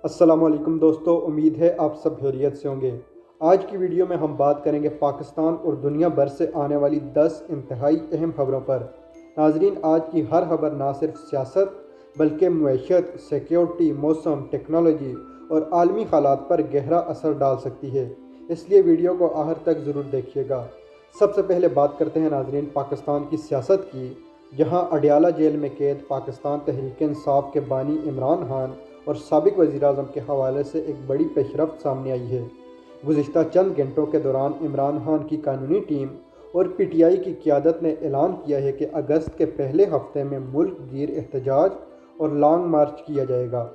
السلام علیکم دوستو، امید ہے آپ سب خیریت سے ہوں گے۔ آج کی ویڈیو میں ہم بات کریں گے پاکستان اور دنیا بھر سے آنے والی 10 انتہائی اہم خبروں پر۔ ناظرین، آج کی ہر خبر نہ صرف سیاست بلکہ معیشت، سیکیورٹی، موسم، ٹیکنالوجی اور عالمی حالات پر گہرا اثر ڈال سکتی ہے، اس لیے ویڈیو کو آخر تک ضرور دیکھیے گا۔ سب سے پہلے بات کرتے ہیں ناظرین پاکستان کی سیاست کی، جہاں اڈیالہ جیل میں قید پاکستان تحریک انصاف کے بانی عمران خان اور سابق وزیر اعظم کے حوالے سے ایک بڑی پیش رفت سامنے آئی ہے۔ گزشتہ چند گھنٹوں کے دوران عمران خان کی قانونی ٹیم اور پی ٹی آئی کی قیادت نے اعلان کیا ہے کہ اگست کے پہلے ہفتے میں ملک گیر احتجاج اور لانگ مارچ کیا جائے گا۔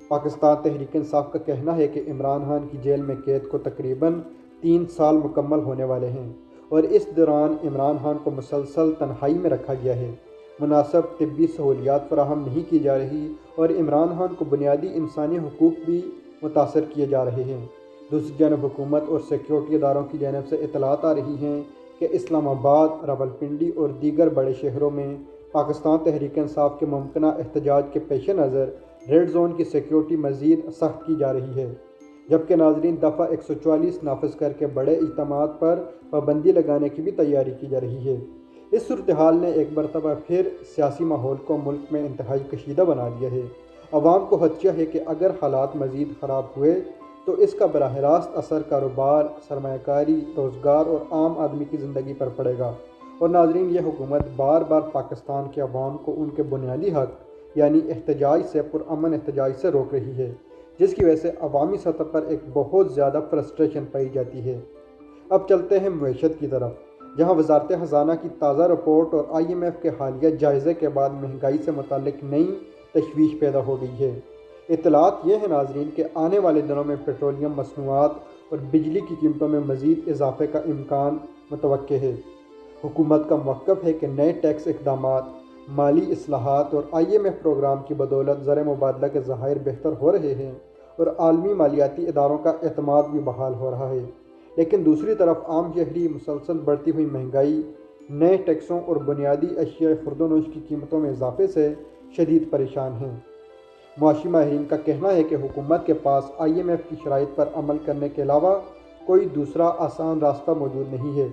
پاکستان تحریک انصاف کا کہنا ہے کہ عمران خان کی جیل میں قید کو تقریباً 3 سال مکمل ہونے والے ہیں اور اس دوران عمران خان کو مسلسل تنہائی میں رکھا گیا ہے، مناسب طبی سہولیات فراہم نہیں کی جا رہی اور عمران خان کو بنیادی انسانی حقوق بھی متاثر کیے جا رہے ہیں۔ دوسری جانب حکومت اور سیکیورٹی اداروں کی جانب سے اطلاعات آ رہی ہیں کہ اسلام آباد، راولپنڈی اور دیگر بڑے شہروں میں پاکستان تحریک انصاف کے ممکنہ احتجاج کے پیش نظر ریڈ زون کی سیکیورٹی مزید سخت کی جا رہی ہے، جبکہ ناظرین دفعہ 144 نافذ کر کے بڑے اجتماعات پر پابندی لگانے کی بھی تیاری کی جا رہی ہے۔ اس صورتحال نے ایک مرتبہ پھر سیاسی ماحول کو ملک میں انتہائی کشیدہ بنا دیا ہے۔ عوام کو خدشہ ہے کہ اگر حالات مزید خراب ہوئے تو اس کا براہ راست اثر کاروبار، سرمایہ کاری، روزگار اور عام آدمی کی زندگی پر پڑے گا، اور ناظرین یہ حکومت بار بار پاکستان کے عوام کو ان کے بنیادی حق یعنی احتجاج سے، پرامن احتجاج سے روک رہی ہے، جس کی وجہ سے عوامی سطح پر ایک بہت زیادہ فرسٹریشن پائی جاتی ہے۔ اب چلتے ہیں معیشت کی طرف، جہاں وزارت خزانہ کی تازہ رپورٹ اور IMF کے حالیہ جائزے کے بعد مہنگائی سے متعلق نئی تشویش پیدا ہو گئی ہے۔ اطلاعات یہ ہیں ناظرین کہ آنے والے دنوں میں پیٹرولیم مصنوعات اور بجلی کی قیمتوں میں مزید اضافے کا امکان متوقع ہے۔ حکومت کا موقف ہے کہ نئے ٹیکس اقدامات، مالی اصلاحات اور IMF پروگرام کی بدولت زر مبادلہ کے ذخائر بہتر ہو رہے ہیں اور عالمی مالیاتی اداروں کا اعتماد بھی بحال ہو رہا ہے، لیکن دوسری طرف عام شہری مسلسل بڑھتی ہوئی مہنگائی، نئے ٹیکسوں اور بنیادی اشیاء خرد و نوش کی قیمتوں میں اضافے سے شدید پریشان ہیں۔ معاشی ماہرین کا کہنا ہے کہ حکومت کے پاس IMF کی شرائط پر عمل کرنے کے علاوہ کوئی دوسرا آسان راستہ موجود نہیں ہے،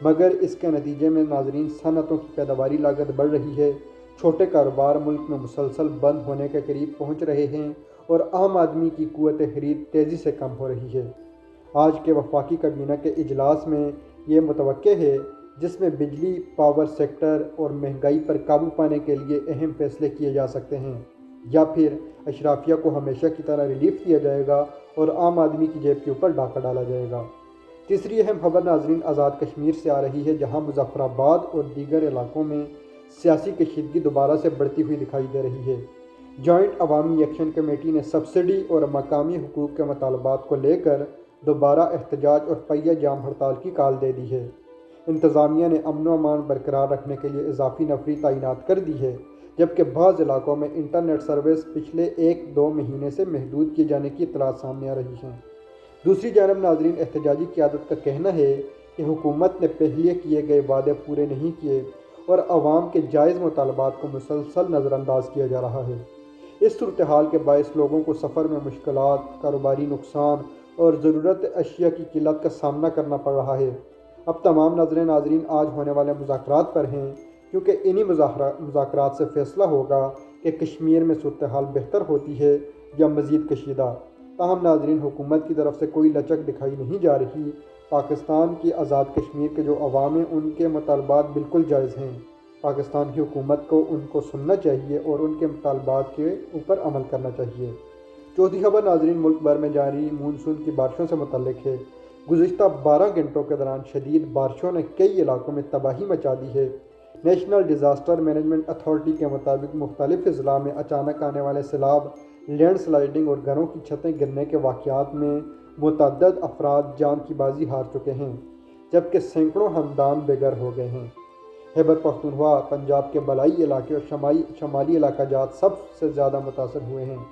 مگر اس کے نتیجے میں ناظرین صنعتوں کی پیداواری لاگت بڑھ رہی ہے، چھوٹے کاروبار ملک میں مسلسل بند ہونے کے قریب پہنچ رہے ہیں اور عام آدمی کی قوت خرید تیزی سے کم ہو رہی ہے۔ آج کے وفاقی کابینہ کے اجلاس میں یہ متوقع ہے، جس میں بجلی، پاور سیکٹر اور مہنگائی پر قابو پانے کے لیے اہم فیصلے کیے جا سکتے ہیں، یا پھر اشرافیہ کو ہمیشہ کی طرح ریلیف دیا جائے گا اور عام آدمی کی جیب کے اوپر ڈاکہ ڈالا جائے گا۔ تیسری اہم خبر ناظرین آزاد کشمیر سے آ رہی ہے، جہاں مظفر آباد اور دیگر علاقوں میں سیاسی کشیدگی دوبارہ سے بڑھتی ہوئی دکھائی دے رہی ہے۔ جوائنٹ عوامی ایکشن کمیٹی نے سبسڈی اور مقامی حقوق کے مطالبات کو لے کر دوبارہ احتجاج اور پہیہ جام ہڑتال کی کال دے دی ہے۔ انتظامیہ نے امن و امان برقرار رکھنے کے لیے اضافی نفری تعینات کر دی ہے، جبکہ بعض علاقوں میں انٹرنیٹ سروس پچھلے 1-2 مہینے سے محدود کیے جانے کی اطلاعات سامنے آ رہی ہیں۔ دوسری جانب ناظرین احتجاجی قیادت کا کہنا ہے کہ حکومت نے پہلے کیے گئے وعدے پورے نہیں کیے اور عوام کے جائز مطالبات کو مسلسل نظر انداز کیا جا رہا ہے۔ اس صورتحال کے باعث لوگوں کو سفر میں مشکلات، کاروباری نقصان اور ضرورت اشیاء کی قلت کا سامنا کرنا پڑ رہا ہے۔ اب تمام نظریں ناظرین آج ہونے والے مذاکرات پر ہیں، کیونکہ انہی مذاکرات سے فیصلہ ہوگا کہ کشمیر میں صورتحال بہتر ہوتی ہے یا مزید کشیدہ۔ تاہم ناظرین حکومت کی طرف سے کوئی لچک دکھائی نہیں جا رہی۔ پاکستان کی آزاد کشمیر کے جو عوام ہیں ان کے مطالبات بالکل جائز ہیں۔ پاکستان کی حکومت کو ان کو سننا چاہیے اور ان کے مطالبات کے اوپر عمل کرنا چاہیے۔ چوتھی خبر ناظرین ملک بھر میں جاری مونسون کی بارشوں سے متعلق ہے۔ گزشتہ 12 گھنٹوں کے دوران شدید بارشوں نے کئی علاقوں میں تباہی مچا دی ہے۔ نیشنل ڈیزاسٹر مینجمنٹ اتھارٹی کے مطابق مختلف اضلاع میں اچانک آنے والے سیلاب، لینڈ سلائڈنگ اور گھروں کی چھتیں گرنے کے واقعات میں متعدد افراد جان کی بازی ہار چکے ہیں، جبکہ سینکڑوں خاندان بے گھر ہو گئے ہیں۔ خیبر پختونخوا، پنجاب کے بالائی علاقے اور شمالی علاقہ جات سب سے زیادہ متاثر ہوئے ہیں۔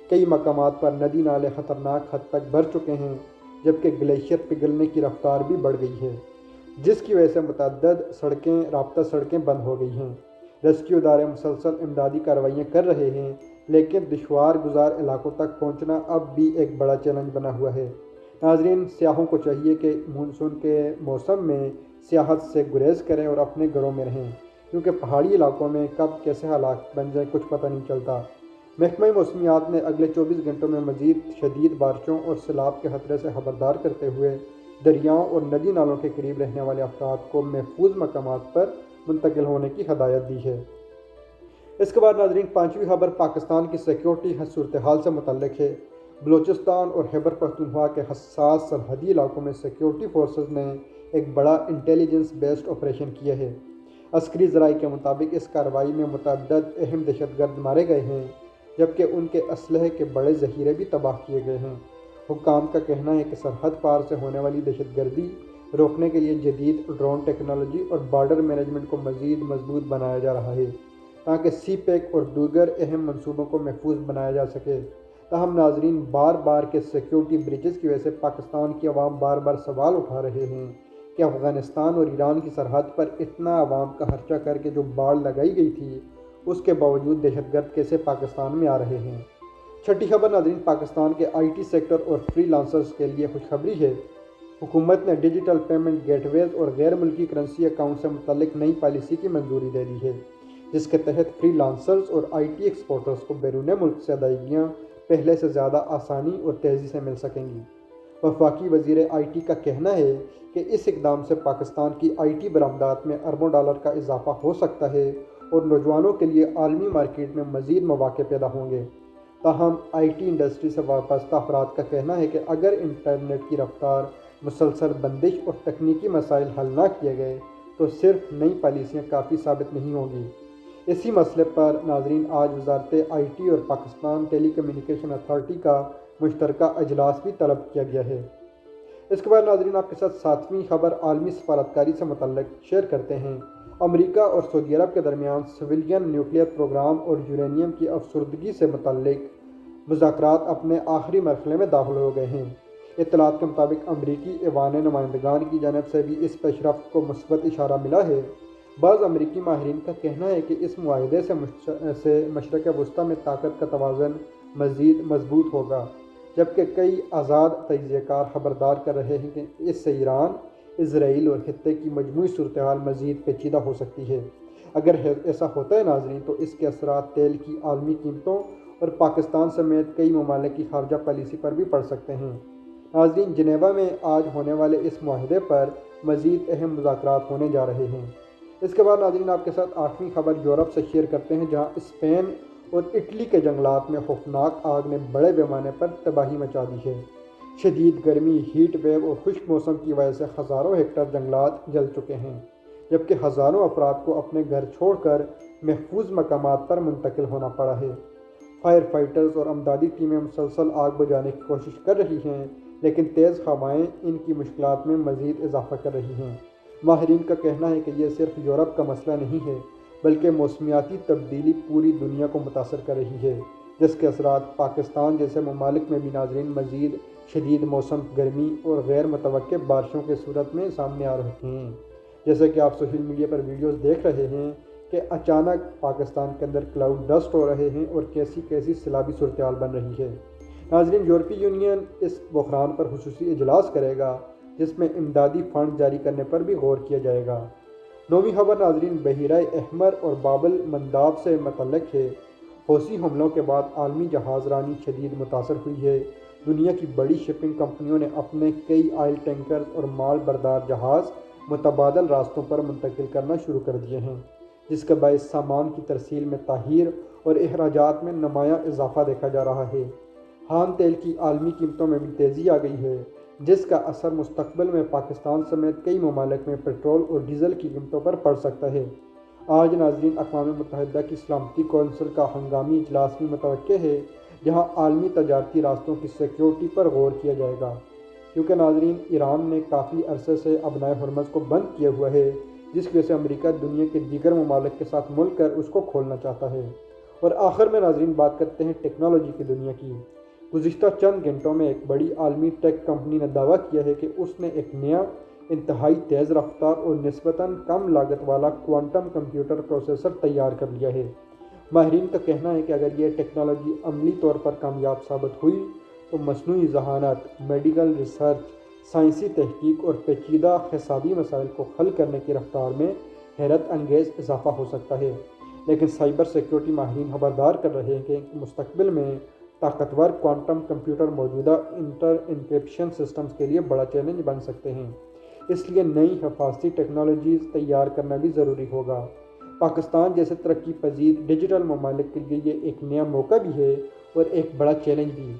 کئی مقامات پر ندی نالے خطرناک حد تک بھر چکے ہیں، جبکہ گلیشیئر پگھلنے کی رفتار بھی بڑھ گئی ہے، جس کی وجہ سے متعدد رابطہ سڑکیں بند ہو گئی ہیں۔ ریسکیو ادارے مسلسل امدادی کارروائیاں کر رہے ہیں، لیکن دشوار گزار علاقوں تک پہنچنا اب بھی ایک بڑا چیلنج بنا ہوا ہے۔ ناظرین، سیاحوں کو چاہیے کہ مانسون کے موسم میں سیاحت سے گریز کریں اور اپنے گھروں میں رہیں، کیونکہ پہاڑی علاقوں میں کب کیسے حالات بن جائیں کچھ پتہ نہیں چلتا۔ محکمہ موسمیات نے اگلے 24 گھنٹوں میں مزید شدید بارشوں اور سیلاب کے خطرے سے خبردار کرتے ہوئے دریاؤں اور ندی نالوں کے قریب رہنے والے افراد کو محفوظ مقامات پر منتقل ہونے کی ہدایت دی ہے۔ اس کے بعد ناظرین، پانچویں خبر پاکستان کی سیکیورٹی صورتحال سے متعلق ہے۔ بلوچستان اور خیبر پختونخوا کے حساس سرحدی علاقوں میں سیکیورٹی فورسز نے ایک بڑا انٹیلیجنس بیسڈ آپریشن کیا ہے۔ عسکری ذرائع کے مطابق اس کارروائی میں متعدد اہم دہشت گرد مارے گئے ہیں، جبکہ ان کے اسلحے کے بڑے ذخیرے بھی تباہ کیے گئے ہیں۔ حکام کا کہنا ہے کہ سرحد پار سے ہونے والی دہشت گردی روکنے کے لیے جدید ڈرون ٹیکنالوجی اور بارڈر مینجمنٹ کو مزید مضبوط بنایا جا رہا ہے، تاکہ سی پیک اور دیگر اہم منصوبوں کو محفوظ بنایا جا سکے۔ تاہم ناظرین، بار کے سیکیورٹی بریجز کی وجہ سے پاکستان کی عوام بار سوال اٹھا رہے ہیں کہ افغانستان اور ایران کی سرحد پر اتنا عوام کا خرچہ کر کے جو باڑ لگائی گئی تھی، اس کے باوجود دہشت گرد کیسے پاکستان میں آ رہے ہیں۔ چھٹی خبر ناظرین، پاکستان کے آئی ٹی سیکٹر اور فری لانسرز کے لیے خوشخبری ہے۔ حکومت نے ڈیجیٹل پیمنٹ گیٹ ویز اور غیر ملکی کرنسی اکاؤنٹ سے متعلق نئی پالیسی کی منظوری دے دی ہے، جس کے تحت فری لانسرز اور آئی ٹی ایکسپورٹرز کو بیرون ملک سے ادائیگیاں پہلے سے زیادہ آسانی اور تیزی سے مل سکیں گی۔ وفاقی وزیر آئی ٹی کا کہنا ہے کہ اس اقدام سے پاکستان کی آئی ٹی برآمدات میں اربوں ڈالر کا اضافہ ہو سکتا ہے اور نوجوانوں کے لیے عالمی مارکیٹ میں مزید مواقع پیدا ہوں گے۔ تاہم آئی ٹی انڈسٹری سے وابستہ افراد کا کہنا ہے کہ اگر انٹرنیٹ کی رفتار، مسلسل بندش اور تکنیکی مسائل حل نہ کیے گئے تو صرف نئی پالیسیاں کافی ثابت نہیں ہوں گی۔ اسی مسئلے پر ناظرین، آج وزارت آئی ٹی اور پاکستان ٹیلی کمیونیکیشن اتھارٹی کا مشترکہ اجلاس بھی طلب کیا گیا ہے۔ اس کے بعد ناظرین، آپ کے ساتھ ساتویں خبر عالمی سفارتکاری سے متعلق شیئر کرتے ہیں۔ امریکہ اور سعودی عرب کے درمیان سویلین نیوکلیئر پروگرام اور یورینیم کی افسردگی سے متعلق مذاکرات اپنے آخری مرحلے میں داخل ہو گئے ہیں۔ اطلاعات کے مطابق امریکی ایوان نمائندگان کی جانب سے بھی اس پیش رفت کو مثبت اشارہ ملا ہے۔ بعض امریکی ماہرین کا کہنا ہے کہ اس معاہدے سے مشرق وسطیٰ میں طاقت کا توازن مزید مضبوط ہوگا، جبکہ کئی آزاد تجزیہ کار خبردار کر رہے ہیں کہ اس سے ایران، اسرائیل اور خطے کی مجموعی صورتحال مزید پیچیدہ ہو سکتی ہے۔ اگر ایسا ہوتا ہے ناظرین، تو اس کے اثرات تیل کی عالمی قیمتوں اور پاکستان سمیت کئی ممالک کی خارجہ پالیسی پر بھی پڑ سکتے ہیں۔ ناظرین، جنیوا میں آج ہونے والے اس معاہدے پر مزید اہم مذاکرات ہونے جا رہے ہیں۔ اس کے بعد ناظرین، آپ کے ساتھ آٹھویں خبر یورپ سے شیئر کرتے ہیں، جہاں اسپین اور اٹلی کے جنگلات میں خوفناک آگ نے بڑے پیمانے پر تباہی مچا دی ہے۔ شدید گرمی، ہیٹ ویو اور خشک موسم کی وجہ سے ہزاروں ہیکٹر جنگلات جل چکے ہیں، جبکہ ہزاروں افراد کو اپنے گھر چھوڑ کر محفوظ مقامات پر منتقل ہونا پڑا ہے۔ فائر فائٹرز اور امدادی ٹیمیں مسلسل آگ بجھانے کی کوشش کر رہی ہیں، لیکن تیز ہوائیں ان کی مشکلات میں مزید اضافہ کر رہی ہیں۔ ماہرین کا کہنا ہے کہ یہ صرف یورپ کا مسئلہ نہیں ہے، بلکہ موسمیاتی تبدیلی پوری دنیا کو متاثر کر رہی ہے، جس کے اثرات پاکستان جیسے ممالک میں بھی ناظرین مزید شدید موسم گرمی اور غیر متوقع بارشوں کے صورت میں سامنے آ رہے ہیں۔ جیسے کہ آپ سوشل میڈیا پر ویڈیوز دیکھ رہے ہیں کہ اچانک پاکستان کے اندر کلاؤڈ ڈسٹ ہو رہے ہیں اور کیسی سیلابی صورتحال بن رہی ہے۔ ناظرین، یورپی یونین اس بحران پر خصوصی اجلاس کرے گا، جس میں امدادی فنڈ جاری کرنے پر بھی غور کیا جائے گا۔ نویں خبر ناظرین بحیرہ احمر اور باب المنداب سے متعلق ہے۔ حوثی حملوں کے بعد عالمی جہاز رانی شدید متاثر ہوئی ہے۔ دنیا کی بڑی شپنگ کمپنیوں نے اپنے کئی آئل ٹینکرز اور مال بردار جہاز متبادل راستوں پر منتقل کرنا شروع کر دیے ہیں، جس کے باعث سامان کی ترسیل میں تاخیر اور اخراجات میں نمایاں اضافہ دیکھا جا رہا ہے۔ خام تیل کی عالمی قیمتوں میں بھی تیزی آ گئی ہے، جس کا اثر مستقبل میں پاکستان سمیت کئی ممالک میں پیٹرول اور ڈیزل کی قیمتوں پر پڑ سکتا ہے۔ آج ناظرین اقوام متحدہ کی سلامتی کونسل کا ہنگامی اجلاس بھی متوقع ہے، جہاں عالمی تجارتی راستوں کی سیکیورٹی پر غور کیا جائے گا، کیونکہ ناظرین ایران نے کافی عرصے سے ابنائے ہرمز کو بند کیا ہوا ہے، جس کی وجہ سے امریکہ دنیا کے دیگر ممالک کے ساتھ مل کر اس کو کھولنا چاہتا ہے۔ اور آخر میں ناظرین بات کرتے ہیں ٹیکنالوجی کی دنیا کی۔ گزشتہ چند گھنٹوں میں ایک بڑی عالمی ٹیک کمپنی نے دعویٰ کیا ہے کہ اس نے ایک نیا انتہائی تیز رفتار اور نسبتاً کم لاگت والا کوانٹم کمپیوٹر پروسیسر تیار کر لیا ہے۔ ماہرین کا کہنا ہے کہ اگر یہ ٹیکنالوجی عملی طور پر کامیاب ثابت ہوئی تو مصنوعی ذہانت، میڈیکل ریسرچ، سائنسی تحقیق اور پیچیدہ حسابی مسائل کو حل کرنے کی رفتار میں حیرت انگیز اضافہ ہو سکتا ہے۔ لیکن سائبر سیکیورٹی ماہرین خبردار کر رہے ہیں کہ مستقبل میں طاقتور کوانٹم کمپیوٹر موجودہ انکرپشن سسٹمز کے لیے بڑا چیلنج بن سکتے ہیں۔ اس لیے نئی حفاظتی ٹیکنالوجیز تیار کرنا بھی ضروری ہوگا۔ پاکستان جیسے ترقی پذیر ڈیجیٹل ممالک کے لیے یہ ایک نیا موقع بھی ہے اور ایک بڑا چیلنج بھی۔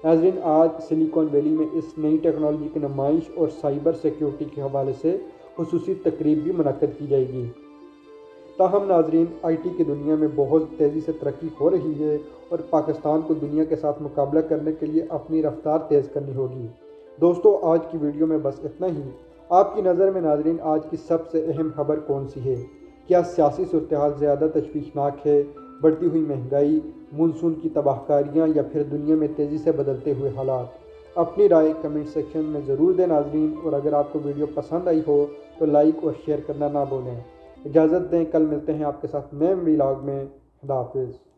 ناظرین، آج سلیکون ویلی میں اس نئی ٹیکنالوجی کی نمائش اور سائبر سیکیورٹی کے حوالے سے خصوصی تقریب بھی منعقد کی جائے گی۔ تاہم ناظرین، آئی ٹی کی دنیا میں بہت تیزی سے ترقی ہو رہی ہے اور پاکستان کو دنیا کے ساتھ مقابلہ کرنے کے لیے اپنی رفتار تیز کرنی ہوگی۔ دوستو، آج کی ویڈیو میں بس اتنا ہی۔ آپ کی نظر میں ناظرین آج کی سب سے اہم خبر کون سی ہے؟ کیا سیاسی صورتحال زیادہ تشویشناک ہے، بڑھتی ہوئی مہنگائی، مونسون کی تباہ کاریاں، یا پھر دنیا میں تیزی سے بدلتے ہوئے حالات؟ اپنی رائے کمنٹ سیکشن میں ضرور دیں ناظرین، اور اگر آپ کو ویڈیو پسند آئی ہو تو لائک اور شیئر کرنا نہ بھولیں۔ اجازت دیں، کل ملتے ہیں آپ کے ساتھ نئے ولاگ میں۔ خدا حافظ۔